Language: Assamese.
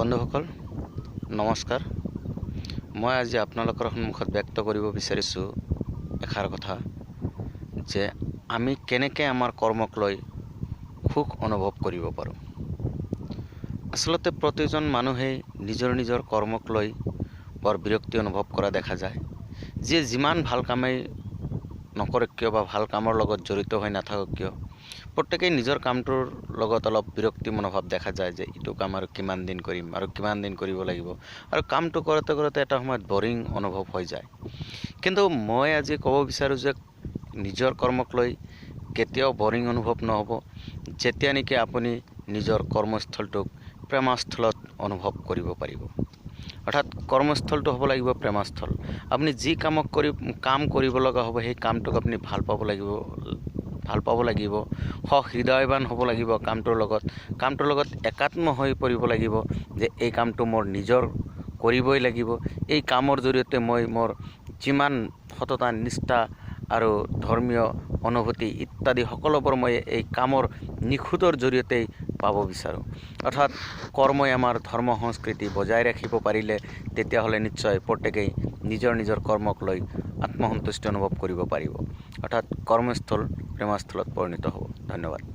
বন্ধুসকল নমস্কাৰ। মই আজি আপোনালোকৰ সন্মুখত ব্যক্ত কৰিব বিচাৰিছোঁ এষাৰ কথা যে আমি কেনেকৈ আমাৰ কৰ্মক লৈ সুখ অনুভৱ কৰিব পাৰোঁ। আচলতে প্ৰতিজন মানুহেই নিজৰ কৰ্মক লৈ বৰ বিৰক্তি অনুভৱ কৰা দেখা যায়। যিয়ে যিমান ভাল কামেই নকৰক কিয় বা ভাল কামৰ লগত জড়িত হৈ নাথাকক কিয়, প্ৰত্যেকেই নিজৰ কামটোৰ লগত অলপ বিৰক্তি মনোভাৱ দেখা যায় যে এইটো কাম আৰু কিমান দিন কৰিম আৰু কিমান দিন কৰিব লাগিব, আৰু কামটো কৰোঁতে এটা সময়ত বৰিং অনুভৱ হৈ যায়। কিন্তু মই আজি ক'ব বিচাৰোঁ যে নিজৰ কৰ্মক লৈ কেতিয়াও বৰিং অনুভৱ নহ'ব, যেতিয়া নেকি আপুনি নিজৰ কৰ্মস্থলটোক প্ৰেমস্থলত অনুভৱ কৰিব পাৰিব। অৰ্থাৎ কৰ্মস্থলটো হ'ব লাগিব প্ৰেমস্থল। আপুনি যি কাম কৰিব লগা হ'ব সেই কামটোক আপুনি ভাল পাব লাগিব, সহৃদয়বান হ'ব লাগিব কামটোৰ লগত একাত্ম হৈ পৰিব লাগিব যে এই কামটো মোৰ নিজৰ কৰিবই লাগিব। এই কামৰ জৰিয়তে মই মোৰ যিমান সততা নিষ্ঠা আৰু ধৰ্মীয় অনুভূতি ইত্যাদি সকলোবোৰ মই এই কামৰ নিখুঁতৰ জৰিয়তেই পাব বিচাৰোঁ। অৰ্থাৎ কৰ্মই আমাৰ ধৰ্ম সংস্কৃতি বজাই ৰাখিব পাৰিলে তেতিয়াহ'লে নিশ্চয় প্ৰত্যেকেই নিজৰ কৰ্মক লৈ আত্মসন্তুষ্টি অনুভৱ কৰিব পাৰিব। অৰ্থাৎ কৰ্মস্থল প্ৰেমস্থলত পৰিণত হ'ব। ধন্যবাদ।